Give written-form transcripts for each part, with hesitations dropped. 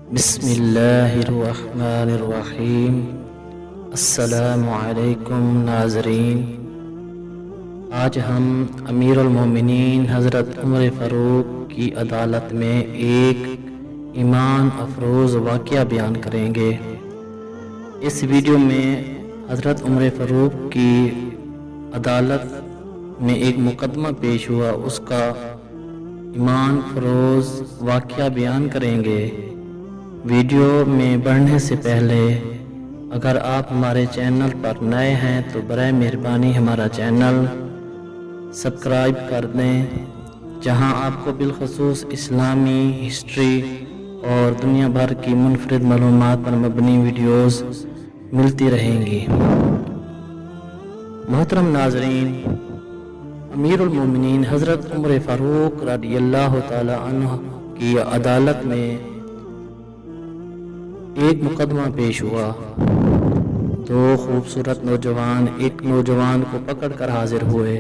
बिस्मिल्लाहिर्रहमानिर्रहीम। अस्सलामु अलैकुम नाज़रीन। आज हम अमीरुल मोमिनीन हज़रत उमर फ़ारूक की अदालत में एक ईमान अफरोज़ वाक़या बयान करेंगे। इस वीडियो में हज़रत उमर फ़ारूक की अदालत में एक मुकदमा पेश हुआ, उसका ईमान अफरोज़ वाक़या बयान करेंगे। वीडियो में बढ़ने से पहले अगर आप हमारे चैनल पर नए हैं तो बराए मेहरबानी हमारा चैनल सब्सक्राइब कर दें, जहां आपको बिलखुसूस इस्लामी हिस्ट्री और दुनिया भर की मुनफरिद मालूमात पर मबनी वीडियोस मिलती रहेंगी। मोहतरम नाज़रीन, अमीरुल मोमिनीन हज़रत उमर फ़ारूक रज़ियल्लाहु ताला अन्हु की अदालत में एक मुकदमा पेश हुआ। दो खूबसूरत नौजवान एक नौजवान को पकड़कर हाजिर हुए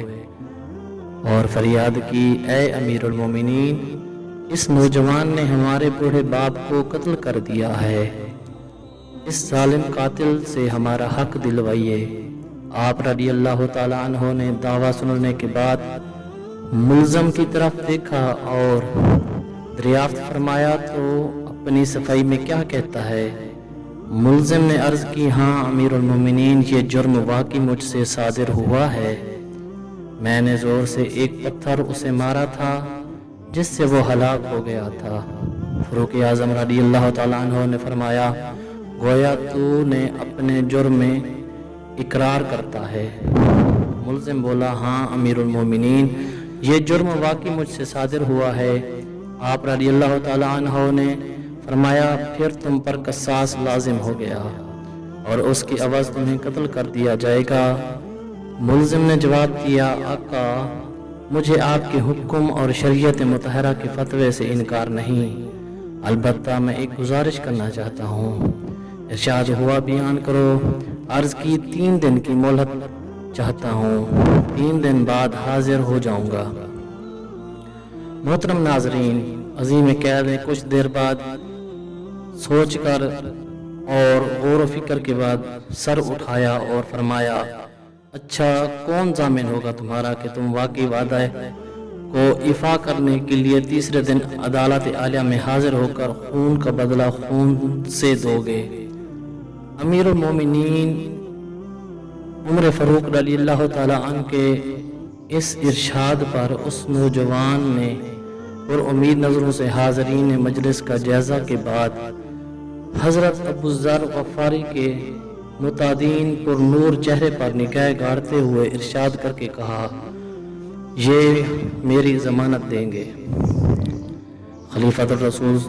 और फरियाद की, ऐ अमीरुल मोमिनीन, इस नौजवान ने हमारे बूढ़े बाप को कत्ल कर दिया है। इस जालिम कातिल से हमारा हक दिलवाइए। आप रज़ियल्लाहु ताला अन्हु ने दावा सुनने के बाद मुल्ज़म की तरफ देखा और दरियाफ्त फरमाया तो अपनी सफाई में क्या कहता है। मुल्ज़िम ने अर्ज़ की, हाँ अमीरुल मोमिनीन, ये जुर्म वाकई मुझसे सादिर हुआ है। मैंने ज़ोर से एक पत्थर उसे मारा था जिससे वो हलाक हो गया था। फ़ारूक आज़म रज़ियल्लाहु ताला अन्हु ने फरमाया, गोया तूने अपने जुर्म में इकरार करता है। मुल्ज़िम बोला, हाँ अमीरुल मोमिनीन, ये जुर्म वाकई मुझसे सादिर हुआ है। आप रज़ियल्लाहु ताला अन्हु ने फरमाया, फिर तुम पर कसास लाजिम हो गया और उसकी अवज़ तुम्हें कत्ल कर दिया जाएगा। मुल्ज़िम ने जवाब दिया, आका, मुझे आपके हुक्म और शरीयत मुतहरा के फतवे से इनकार नहीं, अलबत्ता मैं एक गुजारिश करना चाहता हूँ। इरशाद हुआ, बयान करो। अर्ज़ की, 3 दिन की मोहलत चाहता हूँ, 3 दिन बाद हाजिर हो जाऊंगा। मोहतरम नाज़रीन, अज़ीम कैद ने कुछ देर बाद सोचकर और गौर व फिक्र के बाद सर उठाया और फरमाया, अच्छा, कौन जामिन होगा तुम्हारा कि तुम वाकई वादा को इफ़ा करने के लिए तीसरे दिन अदालत आलिया में हाजिर होकर खून का बदला खून से दोगे। अमीरुल मोमिनीन उमर फ़ारूक रज़ियल्लाहु ताला अन्हु के इस इरशाद पर उस नौजवान ने और उम्मीद नज़रों से हाज़रीन मजलिस का जायज़ा के बाद हज़रत अबू ज़र गफ़ारी के मुतादीन पर नूर चेहरे पर निगाह गाड़ते हुए इरशाद करके कहा, ये मेरी ज़मानत देंगे। खलीफतुर रसूल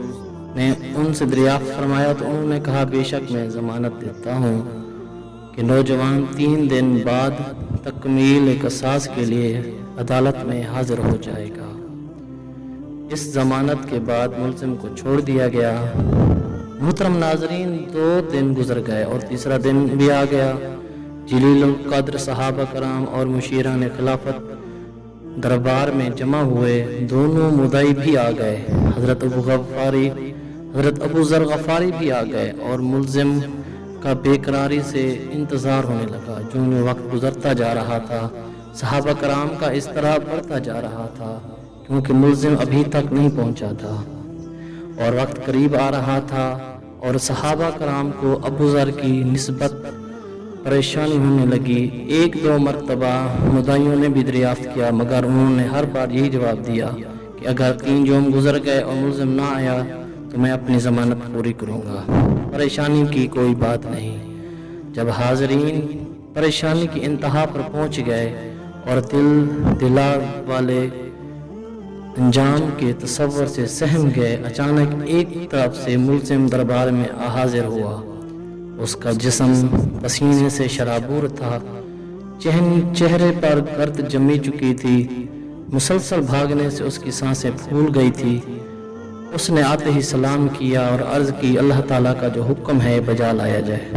ने उनसे दरियाफ्त फरमाया तो उन्होंने कहा, बेशक मैं ज़मानत देता हूँ कि नौजवान 3 दिन बाद तकमील क़सास के लिए अदालत में हाजिर हो जाएगा। इस ज़मानत के बाद मुल्ज़िम को छोड़ दिया गया। मोहतरम नाज़रीन, 2 दिन गुजर गए और तीसरा दिन भी आ गया। जलीलुल क़द्र सहाबा कराम और मुशीरान खिलाफत दरबार में जमा हुए। दोनों मुद्दई भी आ गए। हज़रत अबू ज़र गफ़ारी भी आ गए और मुल्ज़िम का बेकरारी से इंतज़ार होने लगा। जो वक्त गुजरता जा रहा था, सहाबा कराम का इज़्तिराब बढ़ता जा रहा था, क्योंकि मुल्ज़िम अभी तक नहीं पहुंचा था और वक्त करीब आ रहा था और सहाबा कराम को अबू ज़र की निस्बत परेशानी होने लगी। 1-2 मरतबा मुद्दाइयों ने भी दरियाफ्त किया, मगर उन्होंने हर बार यही जवाब दिया कि अगर 3 यौम गुजर गए और मुल्ज़िम ना आया तो मैं अपनी ज़मानत पूरी करूँगा। परेशानी की कोई बात नहीं। जब हाज़रीन परेशानी की इंतहा पर पहुँच गए और दिला वाले अंजाम के तसव्वुर से सहम गए, अचानक एक तरफ से मुल्ज़िम दरबार में हाजिर हुआ। उसका जिस्म पसीने से शराबूर था, चेहरे पर गर्द जमी चुकी थी, मुसलसल भागने से उसकी सांसें फूल गई थी। उसने आते ही सलाम किया और अर्ज़ की, अल्लाह ताला का जो हुक्म है बजा लाया जाए।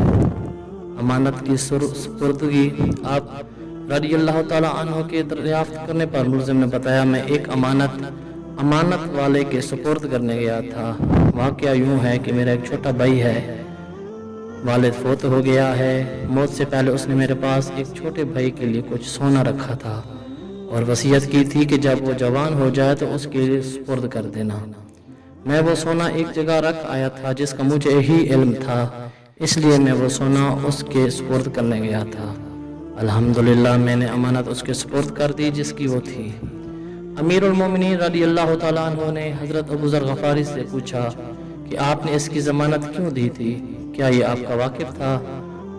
अमानत की सुपुर्दगी आप रज़ियल्लाहु ताला अन्हु के दरियाफ्त करने पर मुल्ज़िम ने बताया, मैं एक अमानत वाले के सुपुर्द करने गया था। वाक़या यूँ है कि मेरा एक छोटा भाई है, वालिद फोत हो गया है। मौत से पहले उसने मेरे पास एक छोटे भाई के लिए कुछ सोना रखा था और वसीयत की थी कि जब वो जवान हो जाए तो उसके लिए सुपुर्द कर देना। मैं वो सोना एक जगह रख आया था जिसका मुझे ही इल्म था, इसलिए मैं वो सोना उसके सुपुर्द करने गया था। अल्हम्दुलिल्लाह मैंने अमानत उसके सुपुर्द कर दी जिसकी वो थी। अमीरुल मोमिनीन रज़ियल्लाहु ताला अन्हु ने हज़रत अबू ज़र गफ़ारी से पूछा कि आपने इसकी ज़मानत क्यों दी थी, क्या ये आपका वाकिफ़ था?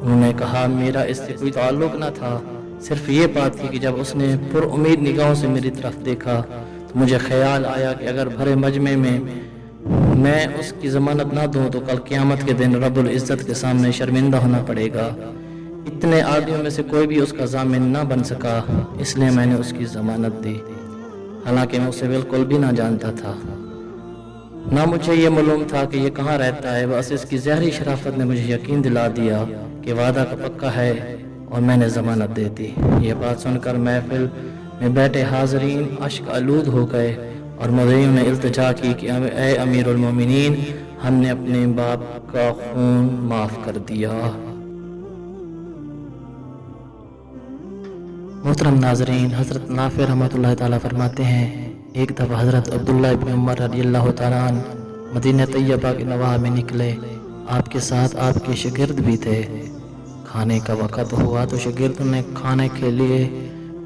उन्होंने कहा मेरा इससे कोई ताल्लुक़ न था, सिर्फ ये बात थी कि जब उसने पुरउम्मीद निगाहों से मेरी तरफ देखा तो मुझे ख्याल आया कि अगर भरे मजमे में मैं उसकी ज़मानत ना दूँ तो कल क़यामत के दिन रब्बुल इज़्ज़त के सामने शर्मिंदा होना पड़ेगा। इतने आदमियों में से कोई भी उसका ज़ामिन ना बन सका, इसलिए मैंने उसकी ज़मानत दी, हालांकि मैं उसे बिल्कुल भी ना जानता था, ना मुझे ये मालूम था कि ये कहाँ रहता है। बस इसकी ज़हरी शराफत ने मुझे यकीन दिला दिया कि वादा का पक्का है और मैंने ज़मानत दे दी। ये बात सुनकर महफिल में बैठे हाज़रीन अश्क आलूद हो गए और मुज़य्यिन ने इल्तिजा की कि ए अमीरुल मोमिनीन, हमने अपने बाप का खून माफ़ कर दिया। मोहतरम नाज़रीन, हज़रत नाफ़े रहमतुल्लाह ताला फरमाते हैं, एक दफ़ा हज़रत अब्दुल्ला इब्न उमर रज़ियल्लाहु ताला अन्हु मदीना तैयबा के नवाह में निकले। आपके साथ आपके शागिर्द भी थे। खाने का वक़्त हुआ तो शागिर्दों ने खाने के लिए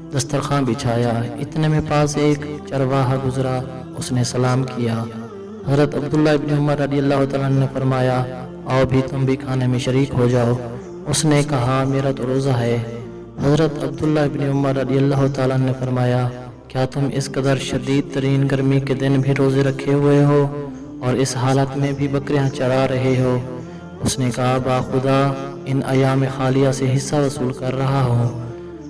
दस्तरखान बिछाया। इतने में पास एक चरवाहा गुजरा, उसने सलाम किया। हज़रत अब्दुल्ला इब्न उमर रज़ियल्लाहु ताला अन्हु ने फरमाया, आओ भी तुम भी खाने में शरीक हो जाओ। उसने कहा मेरा तो रोज़ा है। हज़रत अब्दुल्ला इब्न उमर रज़ियल्लाहु ताला अन्हु ने फरमाया, क्या तुम इस कदर शदीद तरीन गर्मी के दिन भी रोज़े रखे हुए हो और इस हालत में भी बकरियां चरा रहे हो? उसने कहा बाखुदा इन अयाम खालिया से हिस्सा वसूल कर रहा हूँ।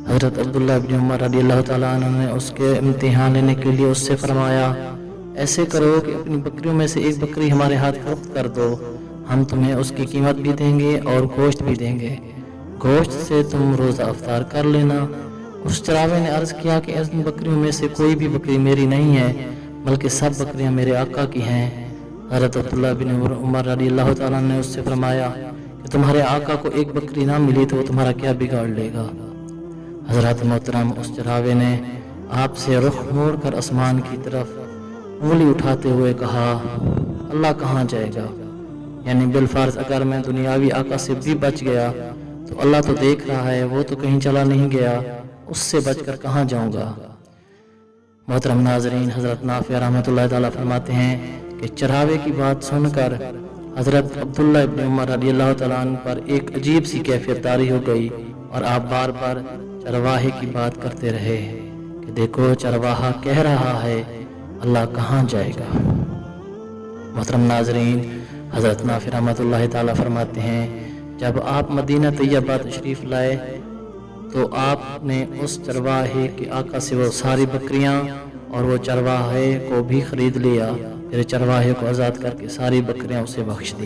हज़रत अब्दुल्ला इब्न उमर रज़ियल्लाहु ताला अन्हु ने उसके इम्तिहान लेने के लिए उससे फरमाया, ऐसे करो कि अपनी बकरियों में से एक बकरी हमारे हाथ फरोख्त कर दो, हम तुम्हें उसकी कीमत भी देंगे और गोश्त भी देंगे। गोश्त से तुम रोज़ा अफ्तार कर लेना। उस चरावे ने अर्ज़ किया कि इन बकरियों में से कोई भी बकरी मेरी नहीं है, बल्कि सब बकरियां मेरे आका की हैं। हज़रत अब्दुल्ला बिन उमर रज़ियल्लाहु ताला ने उससे फरमाया कि तुम्हारे आका को एक बकरी ना मिली तो वो तुम्हारा क्या बिगाड़ लेगा। हज़रत मोहतरम उस चरावे ने आपसे रुख मोड़ कर आसमान की तरफ उंगली उठाते हुए कहा, अल्लाह कहाँ जाएगा? यानी बिलफर्ज अगर मैं दुनियावी आका से भी बच गया तो अल्लाह तो देख रहा है, वो तो कहीं चला नहीं गया, उससे बचकर कहाँ जाऊंगा। मोहतरम नाज़रीन, हज़रत नाफ़े रहमतुल्लाह ताला फरमाते हैं कि चरावे की बात सुनकर हज़रत अब्दुल्ला इब्न उमर रज़ियल्लाहु ताला अन्हु पर एक अजीब सी कैफियत तारी हो गई और आप बार बार चरवाहे की बात करते रहे कि देखो चरवाहा कह रहा है अल्लाह कहाँ जाएगा। मोहतरम नाज़रीन, हज़रत नाफ़े रहमतुल्लाह ताला फरमाते हैं, जब आप मदीना तैयबा तशरीफ़ लाए तो आपने उस चरवाहे के आका से वो सारी बकरियां और वो चरवाहे को भी ख़रीद लिया। फिर चरवाहे को आज़ाद करके सारी बकरियां उसे बख्श दी।